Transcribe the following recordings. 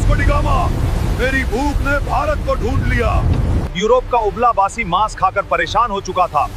Vasco D gamma, मेरी भूख ने भारत को ढूंढ लिया। यूरोप का उबला बासी मांस खाकर परेशान हो चुका था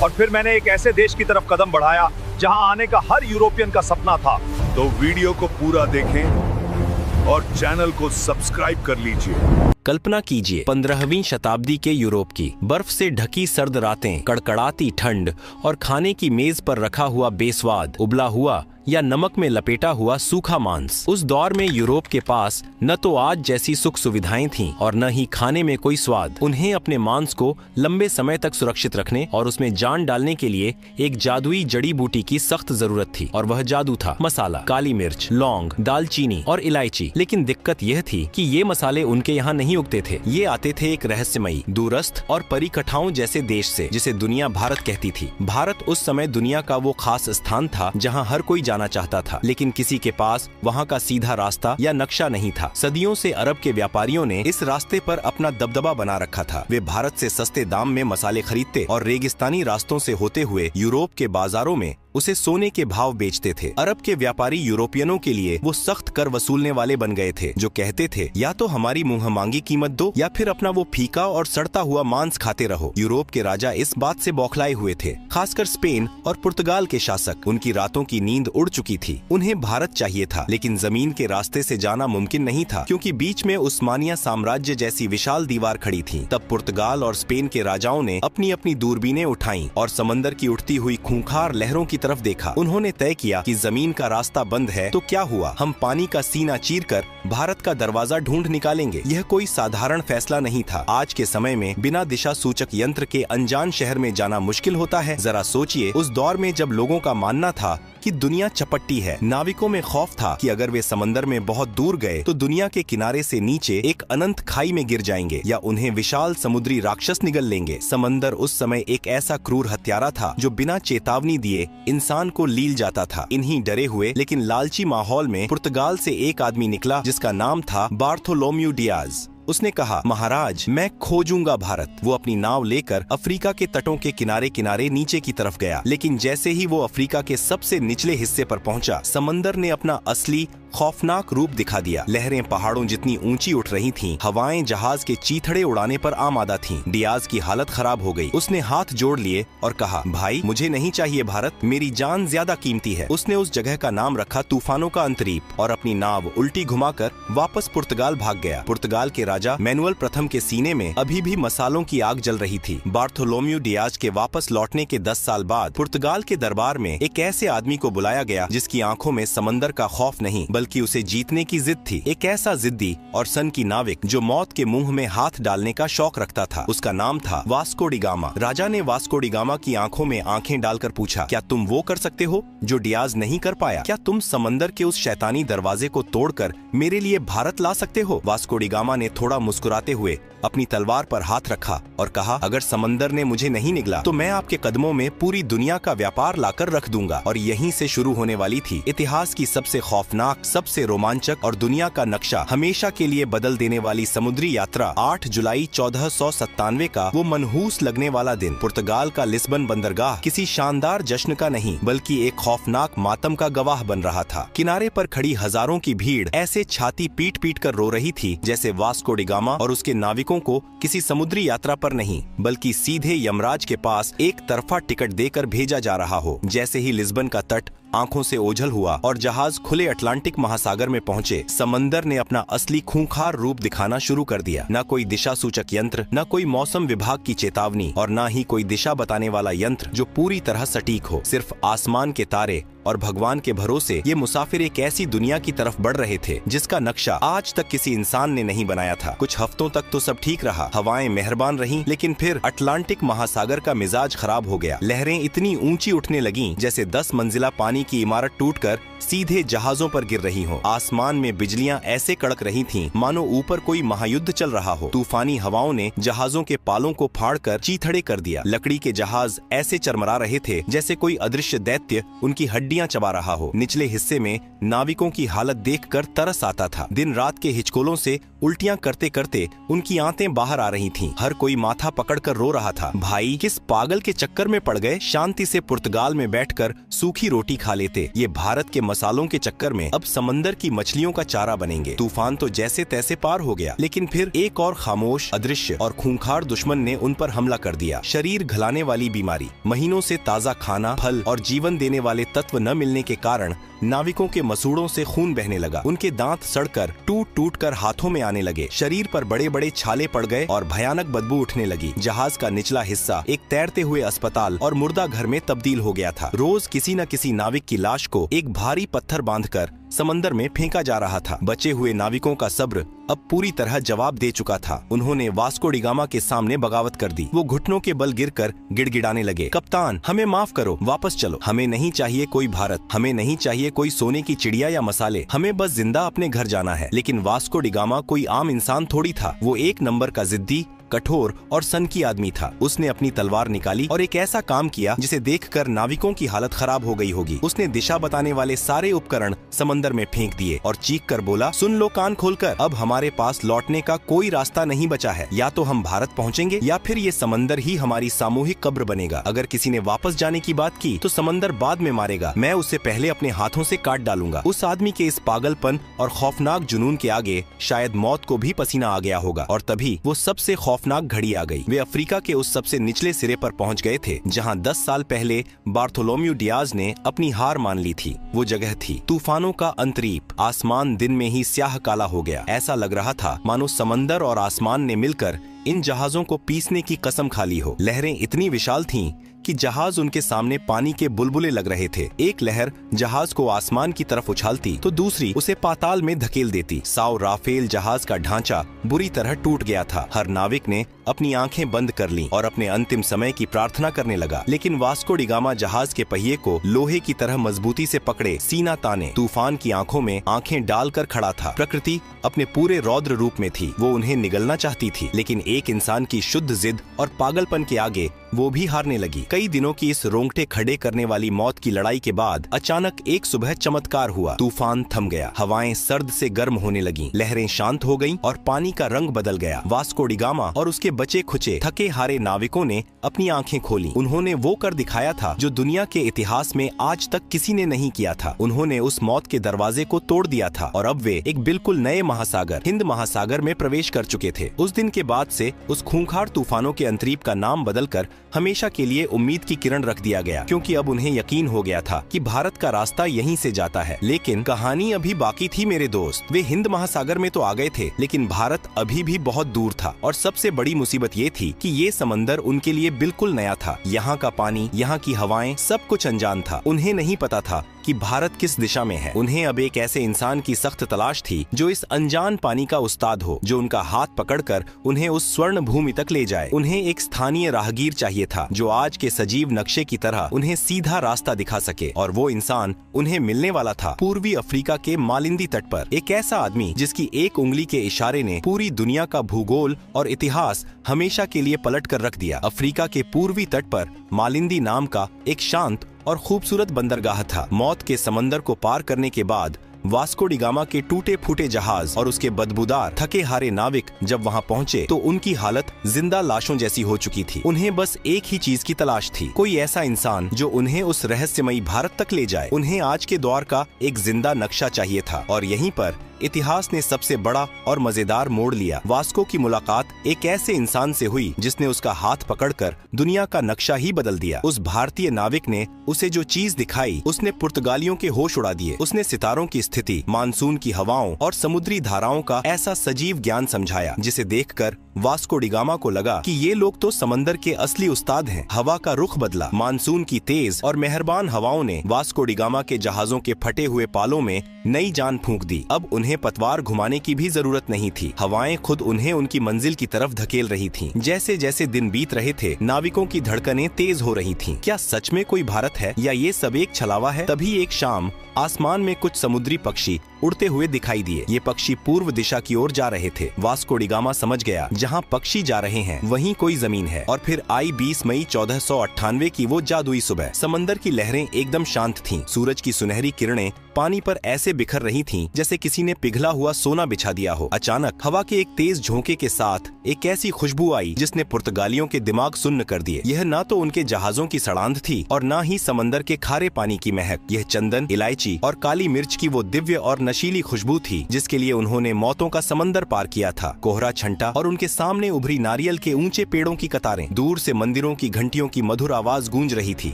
और फिर मैंने एक ऐसे देश की तरफ कदम बढ़ाया जहां आने का हर यूरोपियन का सपना था। तो वीडियो को पूरा देखें और चैनल को सब्सक्राइब कर लीजिए। कल्पना कीजिए 15वीं शताब्दी के यूरोप की बर्फ से ढकी सर्द रातें, कड़कड़ाती ठंड और खाने की मेज पर रखा हुआ बेस्वाद उबला हुआ या नमक में लपेटा हुआ सूखा मांस। उस दौर में यूरोप के पास न तो आज जैसी सुख सुविधाएं थीं और न ही खाने में कोई स्वाद। उन्हें अपने मांस को लंबे समय तक सुरक्षित रखने और उसमें जान डालने के लिए एक जादुई जड़ी बूटी की सख्त जरूरत थी और वह जादू था मसाला, काली मिर्च, लौंग, दालचीनी और इलायची। लेकिन दिक्कत यह थी कि ये मसाले उनके यहाँ नहीं उगते थे। ये आते थे एक रहस्यमयी, दूरस्थ और परिकठाओं जैसे देश से, जिसे दुनिया भारत कहती थी। भारत उस समय दुनिया का वो खास स्थान था जहाँ हर कोई जाना चाहता था, लेकिन किसी के पास वहाँ का सीधा रास्ता या नक्शा नहीं था। सदियों से अरब के व्यापारियों ने इस रास्ते पर अपना दबदबा बना रखा था। वे भारत से सस्ते दाम में मसाले खरीदते और रेगिस्तानी रास्तों से होते हुए यूरोप के बाजारों में उसे सोने के भाव बेचते थे। अरब के व्यापारी यूरोपियनों के लिए वो सख्त कर वसूलने वाले बन गए थे, जो कहते थे या तो हमारी मुंह मांगी कीमत दो या फिर अपना वो फीका और सड़ता हुआ मांस खाते रहो। यूरोप के राजा इस बात से बौखलाए हुए थे, खासकर स्पेन और पुर्तगाल के शासक। उनकी रातों की नींद उड़ चुकी थी। उन्हें भारत चाहिए था, लेकिन जमीन के रास्ते से जाना मुमकिन नहीं था, क्योंकि बीच में उस्मानिया साम्राज्य जैसी विशाल दीवार खड़ी थी। तब पुर्तगाल और स्पेन के राजाओं ने अपनी अपनी दूरबीनें उठाई और समंदर की उठती हुई खूंखार लहरों की तरफ देखा। उन्होंने तय किया कि जमीन का रास्ता बंद है तो क्या हुआ, हम पानी का सीना चीरकर भारत का दरवाजा ढूंढ निकालेंगे। यह कोई साधारण फैसला नहीं था। आज के समय में बिना दिशा सूचक यंत्र के अनजान शहर में जाना मुश्किल होता है। जरा सोचिए, उस दौर में जब लोगों का मानना था कि दुनिया चपट्टी है। नाविकों में खौफ था कि अगर वे समंदर में बहुत दूर गए तो दुनिया के किनारे से नीचे एक अनंत खाई में गिर जाएंगे या उन्हें विशाल समुद्री राक्षस निगल लेंगे। समंदर उस समय एक ऐसा क्रूर हत्यारा था जो बिना चेतावनी दिए इंसान को लील जाता था। इन्हीं डरे हुए लेकिन लालची माहौल में पुर्तगाल से एक आदमी निकला जिसका नाम था बार्थोलोम्यू डियाज। उसने कहा, महाराज, मैं खोजूंगा भारत। वो अपनी नाव लेकर अफ्रीका के तटों के किनारे किनारे नीचे की तरफ गया, लेकिन जैसे ही वो अफ्रीका के सबसे निचले हिस्से पर पहुंचा, समंदर ने अपना असली खौफनाक रूप दिखा दिया। लहरें पहाड़ों जितनी ऊंची उठ रही थीं, हवाएं जहाज के चीथड़े उड़ाने पर आमादा थीं। डियाज की हालत खराब हो गई। उसने हाथ जोड़ लिए और कहा, भाई, मुझे नहीं चाहिए भारत, मेरी जान ज्यादा कीमती है। उसने उस जगह का नाम रखा तूफानों का अंतरीप और अपनी नाव उल्टी घुमाकर वापस पुर्तगाल भाग गया। पुर्तगाल के राजा मैनुअल प्रथम के सीने में अभी भी मसालों की आग जल रही थी। बार्थोलोम्यू डियाज के वापस लौटने के 10 साल बाद पुर्तगाल के दरबार में एक ऐसे आदमी को बुलाया गया जिसकी आंखों में समंदर का खौफ नहीं बल्कि उसे जीतने की जिद थी। एक ऐसा जिद्दी और सन की नाविक जो मौत के मुंह में हाथ डालने का शौक रखता था। उसका नाम था वास्को डी गामा। राजा ने वास्को डी गामा की आंखों में आंखें डालकर पूछा, क्या तुम वो कर सकते हो जो डियाज नहीं कर पाया? क्या तुम समंदर के उस शैतानी दरवाजे को तोड़कर मेरे लिए भारत ला सकते हो? वास्को डी गामा ने थोड़ा मुस्कुराते हुए अपनी तलवार पर हाथ रखा और कहा, अगर समंदर ने मुझे नहीं निगला तो मैं आपके कदमों में पूरी दुनिया का व्यापार लाकर रख दूंगा। और यहीं से शुरू होने वाली थी इतिहास की सबसे खौफनाक, सबसे रोमांचक और दुनिया का नक्शा हमेशा के लिए बदल देने वाली समुद्री यात्रा। 8 जुलाई 1497 का वो मनहूस लगने वाला दिन। पुर्तगाल का लिस्बन बंदरगाह किसी शानदार जश्न का नहीं बल्कि एक खौफनाक मातम का गवाह बन रहा था। किनारे पर खड़ी हजारों की भीड़ ऐसे छाती पीट पीट कर रो रही थी जैसे वास्को डी गामा और उसके नाविकों को किसी समुद्री यात्रा पर नहीं बल्कि सीधे यमराज के पास एक तरफा टिकट देकर भेजा जा रहा हो। जैसे ही लिस्बन का तट आंखों से ओझल हुआ और जहाज खुले अटलांटिक महासागर में पहुंचे, समंदर ने अपना असली खूंखार रूप दिखाना शुरू कर दिया। न कोई दिशा सूचक यंत्र, न कोई मौसम विभाग की चेतावनी और न ही कोई दिशा बताने वाला यंत्र जो पूरी तरह सटीक हो। सिर्फ आसमान के तारे और भगवान के भरोसे ये मुसाफिर एक ऐसी दुनिया की तरफ बढ़ रहे थे जिसका नक्शा आज तक किसी इंसान ने नहीं बनाया था। कुछ हफ्तों तक तो सब ठीक रहा, हवाएं मेहरबान रहीं, लेकिन फिर अटलांटिक महासागर का मिजाज खराब हो गया। लहरें इतनी ऊंची उठने लगीं जैसे 10 मंजिला पानी की इमारत टूटकर सीधे जहाजों पर गिर रही हो। आसमान में बिजलियां ऐसे कड़क रही थीं मानो ऊपर कोई महायुद्ध चल रहा हो। तूफानी हवाओं ने जहाजों के पालों को फाड़कर चीथड़े कर दिया। लकड़ी के जहाज ऐसे चरमरा रहे थे जैसे कोई अदृश्य दैत्य उनकी हड्डियां चबा रहा हो। निचले हिस्से में नाविकों की हालत देखकर तरस आता था। दिन रात के हिचकोलों से उल्टियां करते करते उनकी आंतें बाहर आ रही थीं। हर कोई माथा पकड़कर रो रहा था। भाई किस पागल के चक्कर में पड़ गए, शांति से पुर्तगाल में बैठकर सूखी रोटी खा लेते, ये भारत के मसालों के चक्कर में अब समंदर की मछलियों का चारा बनेंगे। तूफान तो जैसे तैसे पार हो गया, लेकिन फिर एक और खामोश, अदृश्य और खूंखार दुश्मन ने उन पर हमला कर दिया। शरीर घलाने वाली बीमारी, महीनों से ताजा खाना, फल और जीवन देने वाले तत्व न मिलने के कारण नाविकों के मसूड़ों से खून बहने लगा। उनके दांत सड़कर टूट टूट कर हाथों में आने लगे। शरीर पर बड़े बड़े छाले पड़ गए और भयानक बदबू उठने लगी। जहाज का निचला हिस्सा एक तैरते हुए अस्पताल और मुर्दा घर में तब्दील हो गया था। रोज किसी न किसी नाविक की लाश को एक भारी पत्थर बांधकर समंदर में फेंका जा रहा था। बचे हुए नाविकों का सब्र अब पूरी तरह जवाब दे चुका था। उन्होंने वास्को डी गामा के सामने बगावत कर दी। वो घुटनों के बल गिरकर गिड़गिड़ाने लगे, कप्तान हमें माफ करो, वापस चलो। हमें नहीं चाहिए कोई भारत, हमें नहीं चाहिए कोई सोने की चिड़िया या मसाले, हमें बस जिंदा अपने घर जाना है। लेकिन वास्को डी गामा कोई आम इंसान थोड़ी था। वो एक नंबर का जिद्दी, कठोर और सनकी आदमी था। उसने अपनी तलवार निकाली और एक ऐसा काम किया जिसे देखकर नाविकों की हालत खराब हो गई होगी। उसने दिशा बताने वाले सारे उपकरण समंदर में फेंक दिए और चीख कर बोला, सुन लो कान खोलकर, अब हमारे पास लौटने का कोई रास्ता नहीं बचा है। या तो हम भारत पहुंचेंगे या फिर ये समंदर ही हमारी सामूहिक कब्र बनेगा। अगर किसी ने वापस जाने की बात की तो समंदर बाद में मारेगा, मैं उसे पहले अपने हाथों से काट डालूंगा। उस आदमी के इस पागलपन और खौफनाक जुनून के आगे शायद मौत को भी पसीना आ गया होगा। और तभी वो सबसे खौफनाक घड़ी आ गई। वे अफ्रीका के उस सबसे निचले सिरे पर पहुंच गए थे जहां 10 साल पहले बार्थोलोम्यू डियाज ने अपनी हार मान ली थी। वो जगह थी तूफानों का अंतरीप। आसमान दिन में ही स्याह काला हो गया। ऐसा लग रहा था मानो समंदर और आसमान ने मिलकर इन जहाजों को पीसने की कसम खा ली हो। लहरें इतनी विशाल थीं कि जहाज उनके सामने पानी के बुलबुले लग रहे थे। एक लहर जहाज को आसमान की तरफ उछालती तो दूसरी उसे पाताल में धकेल देती। साओ राफेल जहाज का ढांचा बुरी तरह टूट गया था। हर नाविक ने अपनी आंखें बंद कर लीं और अपने अंतिम समय की प्रार्थना करने लगा। लेकिन वास्को डी गामा जहाज के पहिए को लोहे की तरह मजबूती से पकड़े सीना ताने तूफान की आंखों में आंखें डालकर खड़ा था। प्रकृति अपने पूरे रौद्र रूप में थी। वो उन्हें निगलना चाहती थी, लेकिन एक इंसान की शुद्ध जिद और पागलपन के आगे वो भी हारने लगी। कई दिनों की इस रोंगटे खड़े करने वाली मौत की लड़ाई के बाद अचानक एक सुबह चमत्कार हुआ। तूफान थम गया, हवाएं सर्द से गर्म होने लगीं, लहरें शांत हो गईं और पानी का रंग बदल गया। वास्को डी गामा और उसके बचे खुचे थके हारे नाविकों ने अपनी आंखें खोली। उन्होंने वो कर दिखाया था जो दुनिया के इतिहास में आज तक किसी ने नहीं किया था। उन्होंने उस मौत के दरवाजे को तोड़ दिया था और अब वे एक बिल्कुल नए महासागर, हिंद महासागर में प्रवेश कर चुके थे। उस दिन के बाद से उस खूंखार तूफानों के अंतरीप का नाम बदलकर हमेशा के लिए उम्मीद की किरण रख दिया गया, क्योंकि अब उन्हें यकीन हो गया था कि भारत का रास्ता यहीं से जाता है। लेकिन कहानी अभी बाकी थी मेरे दोस्त। वे हिंद महासागर में तो आ गए थे, लेकिन भारत अभी भी बहुत दूर था। और सबसे बड़ी मुसीबत ये थी कि ये समंदर उनके लिए बिल्कुल नया था। यहाँ का पानी, यहाँ की हवाएं, सब कुछ अनजान था। उन्हें नहीं पता था कि भारत किस दिशा में है। उन्हें अब एक ऐसे इंसान की सख्त तलाश थी जो इस अनजान पानी का उस्ताद हो, जो उनका हाथ पकड़कर उन्हें उस स्वर्ण भूमि तक ले जाए। उन्हें एक स्थानीय राहगीर चाहिए था जो आज के सजीव नक्शे की तरह उन्हें सीधा रास्ता दिखा सके। और वो इंसान उन्हें मिलने वाला था पूर्वी अफ्रीका के मालिंदी तट पर। एक ऐसा आदमी जिसकी एक उंगली के इशारे ने पूरी दुनिया का भूगोल और इतिहास हमेशा के लिए पलट कर रख दिया। अफ्रीका के पूर्वी तट पर मालिंदी नाम का एक शांत और खूबसूरत बंदरगाह था। मौत के समंदर को पार करने के बाद वास्को डी गामा के टूटे फूटे जहाज और उसके बदबूदार थके हारे नाविक जब वहां पहुंचे तो उनकी हालत जिंदा लाशों जैसी हो चुकी थी। उन्हें बस एक ही चीज की तलाश थी, कोई ऐसा इंसान जो उन्हें उस रहस्यमयी भारत तक ले जाए। उन्हें आज के दौर का एक जिंदा नक्शा चाहिए था। और यहीं पर इतिहास ने सबसे बड़ा और मजेदार मोड़ लिया। वास्को की मुलाकात एक ऐसे इंसान से हुई जिसने उसका हाथ पकड़कर दुनिया का नक्शा ही बदल दिया। उस भारतीय नाविक ने उसे जो चीज दिखाई उसने पुर्तगालियों के होश उड़ा दिए। उसने सितारों की स्थिति, मानसून की हवाओं और समुद्री धाराओं का ऐसा सजीव ज्ञान समझाया जिसे देखकर वास्को डी गामा को लगा कि ये लोग तो समंदर के असली उस्ताद हैं। हवा का रुख बदला। मानसून की तेज और मेहरबान हवाओं ने वास्को डी गामा के जहाजों के फटे हुए पालों में नई जान फूंक दी। अब उन्हें पतवार घुमाने की भी जरूरत नहीं थी। हवाएं खुद उन्हें उनकी मंजिल की तरफ धकेल रही थीं। जैसे जैसे दिन बीत रहे थे, नाविकों की धड़कनें तेज हो रही थीं। क्या सच में कोई भारत है या ये सब एक छलावा है? तभी एक शाम आसमान में कुछ समुद्री पक्षी उड़ते हुए दिखाई दिए। ये पक्षी पूर्व दिशा की ओर जा रहे थे। वास्को डी गामा समझ गया, जहाँ पक्षी जा रहे हैं वहीं कोई जमीन है। और फिर आई 20 मई 1498 की वो जादुई सुबह। समंदर की लहरें एकदम शांत थीं। सूरज की सुनहरी किरणें पानी पर ऐसे बिखर रही थीं जैसे किसी ने पिघला हुआ सोना बिछा दिया हो। अचानक हवा के एक तेज झोंके के साथ एक ऐसी खुशबू आई जिसने पुर्तगालियों के दिमाग सुन्न कर दिए। यह ना तो उनके जहाजों की सड़ांध थी और ना ही समंदर के खारे पानी की महक। यह चंदन, इलायची और काली मिर्च की वो दिव्य और नशीली खुशबू थी जिसके लिए उन्होंने मौतों का समंदर पार किया था। कोहरा छंटा और उनके सामने उभरी नारियल के ऊंचे पेड़ों की कतारें। दूर से मंदिरों की घंटियों की मधुर आवाज गूंज रही थी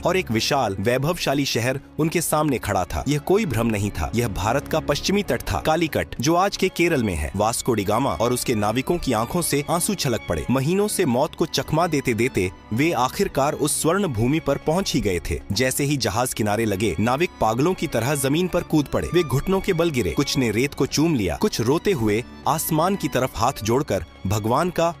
और एक विशाल वैभवशाली शहर उनके सामने खड़ा था। यह कोई भ्रम नहीं था, यह भारत का पश्चिमी तट था, कालीकट, जो आज के केरल में है। वास्को डी गामा और उसके नाविकों की आंखों से आंसू छलक पड़े। महीनों से मौत को चकमा देते देते वे आखिरकार उस स्वर्ण भूमि पर पहुंच ही गए थे। जैसे ही जहाज किनारे लगे, नाविक पागलों की तरह जमीन पर कूद पड़े। वे घुटनों के बल गिरे, कुछ ने रेत को चूम लिया, कुछ रोते हुए आसमान की तरफ हाथ जोड़कर भगवान का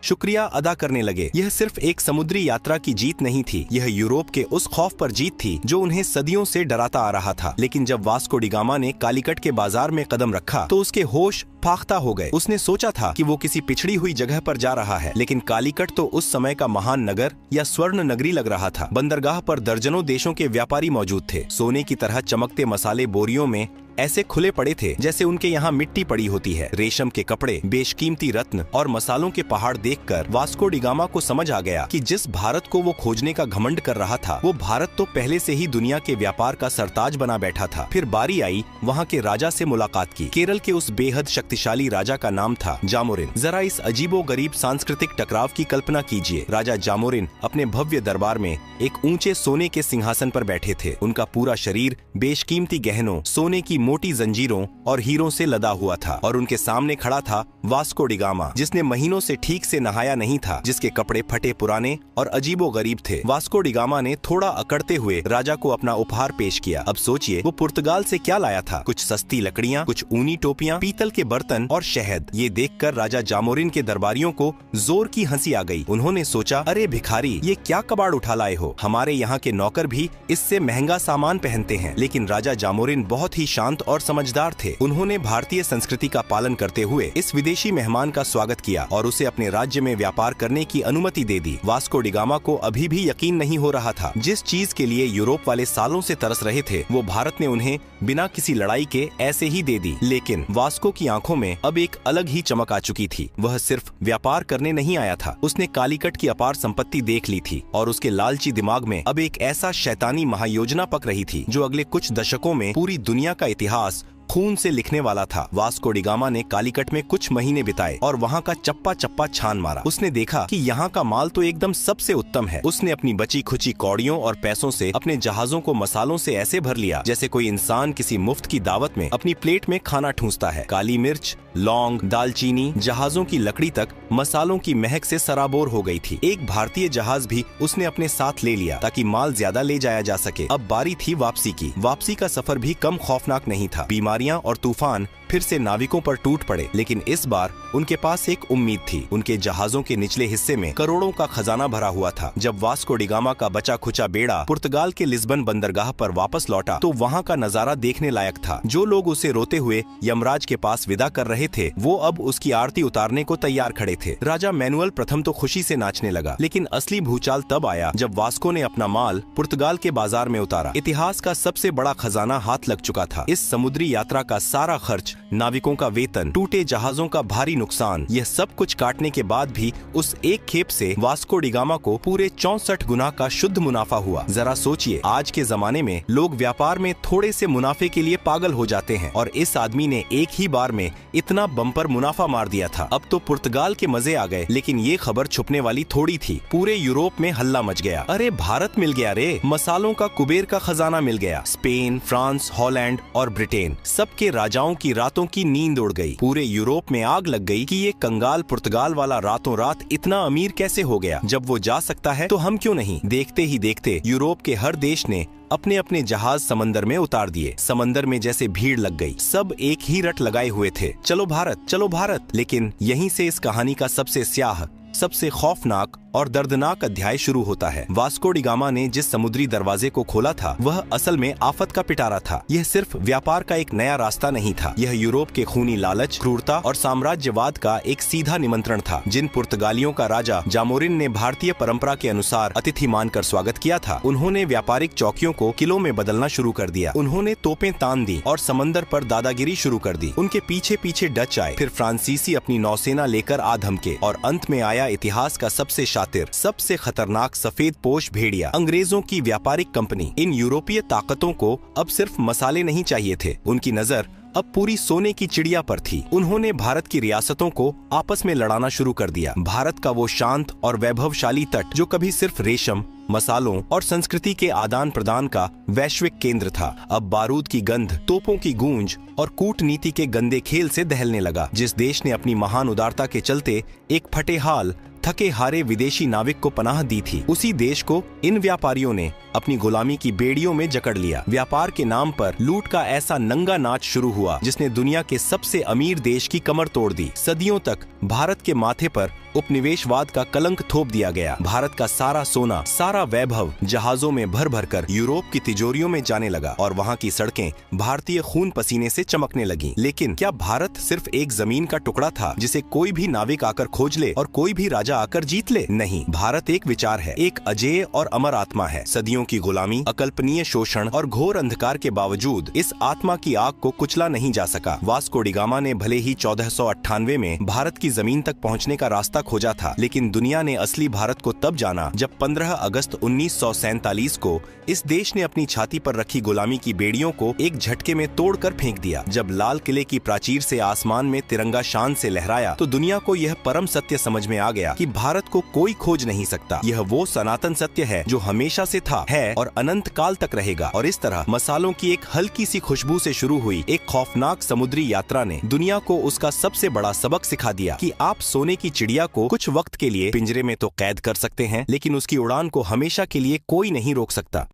शुक्रिया अदा करने लगे। यह सिर्फ एक समुद्री यात्रा की जीत नहीं थी, यह यूरोप के उस खौफ पर जीत थी जो उन्हें सदियों से डराता आ रहा था। लेकिन जब वास्को डी गामा ने कालीकट के बाजार में कदम रखा तो उसके होश फाख्ता हो गए। उसने सोचा था कि वो किसी पिछड़ी हुई जगह पर जा रहा है, लेकिन कालीकट तो उस समय का महान नगर या स्वर्ण नगरी लग रहा था। बंदरगाह पर दर्जनों देशों के व्यापारी मौजूद थे। सोने की तरह चमकते मसाले बोरियों में ऐसे खुले पड़े थे जैसे उनके यहाँ मिट्टी पड़ी होती है। रेशम के कपड़े, बेशकीमती रत्न और मसालों के पहाड़ देखकर वास्को डी गामा को समझ आ गया कि जिस भारत को वो खोजने का घमंड कर रहा था, वो भारत तो पहले से ही दुनिया के व्यापार का सरताज बना बैठा था। फिर बारी आई वहाँ के राजा से मुलाकात की। केरल के उस बेहद शक्तिशाली राजा का नाम था जामोरिन। जरा इस अजीबो गरीब सांस्कृतिक टकराव की कल्पना कीजिए। राजा जामोरिन अपने भव्य दरबार में एक ऊंचे सोने के सिंहासन पर बैठे थे। उनका पूरा शरीर बेशकीमती गहनों, सोने की मोटी जंजीरों और हीरों से लदा हुआ था और उनके सामने खड़ा था वास्को डी गामा, जिसने महीनों से ठीक से नहाया नहीं था, जिसके कपड़े फटे पुराने और अजीबो गरीब थे। वास्को डी गामा ने थोड़ा अकड़ते हुए राजा को अपना उपहार पेश किया। अब सोचिए वो पुर्तगाल से क्या लाया था। कुछ सस्ती लकड़ियाँ, कुछ ऊनी टोपियाँ, पीतल के बर्तन और शहद। ये देखकर राजा जामोरिन के दरबारियों को जोर की हंसी आ गई। उन्होंने सोचा, अरे भिखारी, ये क्या कबाड़ उठा लाए हो? हमारे यहाँ के नौकर भी इससे महंगा सामान पहनते हैं। लेकिन राजा जामोरिन बहुत ही शांत और समझदार थे। उन्होंने भारतीय संस्कृति का पालन करते हुए इस विदेशी मेहमान का स्वागत किया और उसे अपने राज्य में व्यापार करने की अनुमति दे दी। वास्को डी गामा को अभी भी यकीन नहीं हो रहा था। जिस चीज के लिए यूरोप वाले सालों से तरस रहे थे, वो भारत ने उन्हें बिना किसी लड़ाई के ऐसे ही दे दी। लेकिन वास्को की आंखों में अब एक अलग ही चमक आ चुकी थी। वह सिर्फ व्यापार करने नहीं आया था, उसने कालीकट की अपार संपत्ति देख ली थी और उसके लालची दिमाग में अब एक ऐसा शैतानी महायोजना पक रही थी जो अगले कुछ दशकों में पूरी दुनिया का इतिहास खून से लिखने वाला था। वास्को डी गामा ने कालीकट में कुछ महीने बिताए और वहाँ का चप्पा चप्पा छान मारा। उसने देखा कि यहाँ का माल तो एकदम सबसे उत्तम है। उसने अपनी बची खुची कौड़ियों और पैसों से अपने जहाजों को मसालों से ऐसे भर लिया जैसे कोई इंसान किसी मुफ्त की दावत में अपनी प्लेट में खाना ठूंसता है। काली मिर्च, लौंग, दालचीनी, जहाजों की लकड़ी तक मसालों की महक से सराबोर हो गई थी। एक भारतीय जहाज भी उसने अपने साथ ले लिया ताकि माल ज्यादा ले जाया जा सके। अब बारी थी वापसी की। वापसी का सफर भी कम खौफनाक नहीं था। बीमारियां और तूफान फिर से नाविकों पर टूट पड़े, लेकिन इस बार उनके पास एक उम्मीद थी। उनके जहाजों के निचले हिस्से में करोड़ों का खजाना भरा हुआ था। जब वास्को डी गामा का बचा खुचा बेड़ा पुर्तगाल के लिस्बन बंदरगाह पर वापस लौटा तो वहाँ का नजारा देखने लायक था। जो लोग उसे रोते हुए यमराज के पास विदा कर रहे थे, वो अब उसकी आरती उतारने को तैयार खड़े थे। राजा मैनुअल प्रथम तो खुशी से नाचने लगा, लेकिन असली भूचाल तब आया जब वास्को ने अपना माल पुर्तगाल के बाजार में उतारा। इतिहास का सबसे बड़ा खजाना हाथ लग चुका था। इस समुद्री यात्रा का सारा खर्च, नाविकों का वेतन, टूटे जहाजों का भारी नुकसान, यह सब कुछ काटने के बाद भी उस एक खेप से वास्को डी गामा को पूरे 64 गुना का शुद्ध मुनाफा हुआ। जरा सोचिए, आज के जमाने में लोग व्यापार में थोड़े से मुनाफे के लिए पागल हो जाते हैं और इस आदमी ने एक ही बार में इतना बम्पर मुनाफा मार दिया था। अब तो पुर्तगाल के मजे आ गए, लेकिन ये खबर छुपने वाली थोड़ी थी। पूरे यूरोप में हल्ला मच गया। अरे भारत मिल गया रे, मसालों का कुबेर का खजाना मिल गया। स्पेन, फ्रांस, हॉलैंड और ब्रिटेन, सबके राजाओं की रातों की नींद उड़ गई। पूरे यूरोप में आग लग गई कि ये कंगाल पुर्तगाल वाला रातों रात इतना अमीर कैसे हो गया। जब वो जा सकता है तो हम क्यों नहीं। देखते ही देखते यूरोप के हर देश ने अपने अपने जहाज समंदर में उतार दिए। समंदर में जैसे भीड़ लग गई। सब एक ही रट लगाए हुए थे, चलो भारत, चलो भारत। लेकिन यहीं से इस कहानी का सबसे स्याह सबसे खौफनाक और दर्दनाक अध्याय शुरू होता है। वास्को डी गामा ने जिस समुद्री दरवाजे को खोला था वह असल में आफत का पिटारा था। यह सिर्फ व्यापार का एक नया रास्ता नहीं था, यह यूरोप के खूनी लालच, क्रूरता और साम्राज्यवाद का एक सीधा निमंत्रण था। जिन पुर्तगालियों का राजा जामोरिन ने भारतीय परंपरा के अनुसार अतिथि मानकर स्वागत किया था, उन्होंने व्यापारिक चौकियों को किलों में बदलना शुरू कर दिया। उन्होंने तोपें तान दी और समंदर पर दादागिरी शुरू कर दी। उनके पीछे पीछे डच आए, फिर फ्रांसीसी अपनी नौसेना लेकर आ धमके और अंत में आया इतिहास का सबसे शातिर, सबसे खतरनाक सफेद पोश भेड़िया, अंग्रेजों की व्यापारिक कंपनी। इन यूरोपीय ताकतों को अब सिर्फ मसाले नहीं चाहिए थे, उनकी नजर अब पूरी सोने की चिड़िया पर थी। उन्होंने भारत की रियासतों को आपस में लड़ाना शुरू कर दिया। भारत का वो शांत और वैभवशाली तट जो कभी सिर्फ रेशम, मसालों और संस्कृति के आदान प्रदान का वैश्विक केंद्र था, अब बारूद की गंध, तोपों की गूंज और कूटनीति के गंदे खेल से दहलने लगा। जिस देश ने अपनी महान उदारता के चलते एक फटेहाल, थके हारे विदेशी नाविक को पनाह दी थी, उसी देश को इन व्यापारियों ने अपनी गुलामी की बेड़ियों में जकड़ लिया। व्यापार के नाम पर लूट का ऐसा नंगा नाच शुरू हुआ जिसने दुनिया के सबसे अमीर देश की कमर तोड़ दी। सदियों तक भारत के माथे पर उपनिवेशवाद का कलंक थोप दिया गया। भारत का सारा सोना, सारा वैभव जहाजों में भर भर कर यूरोप की तिजोरियों में जाने लगा और वहाँ की सड़कें भारतीय खून पसीने से चमकने लगी। लेकिन क्या भारत सिर्फ एक जमीन का टुकड़ा था जिसे कोई भी नाविक आकर खोज ले और कोई भी राजा आकर जीत ले? नहीं, भारत एक विचार है, एक अजेय और अमर आत्मा है। सदियों की गुलामी, अकल्पनीय शोषण और घोर अंधकार के बावजूद इस आत्मा की आग को कुचला नहीं जा सका। वास्को डी गामा ने भले ही 1498 में भारत की जमीन तक पहुंचने का रास्ता खोजा था, लेकिन दुनिया ने असली भारत को तब जाना जब 15 अगस्त 1947 को इस देश ने अपनी छाती पर रखी गुलामी की बेड़ियों को एक झटके में तोड़कर फेंक दिया। जब लाल किले की प्राचीर से आसमान में तिरंगा शान से लहराया तो दुनिया को यह परम सत्य समझ में आ गया कि भारत को कोई खोज नहीं सकता। यह वो सनातन सत्य है जो हमेशा से था, है और अनंत काल तक रहेगा। और इस तरह मसालों की एक हल्की सी खुशबू से शुरू हुई एक खौफनाक समुद्री यात्रा ने दुनिया को उसका सबसे बड़ा सबक सिखा दिया कि आप सोने की चिड़िया को कुछ वक्त के लिए पिंजरे में तो कैद कर सकते हैं, लेकिन उसकी उड़ान को हमेशा के लिए कोई नहीं रोक सकता।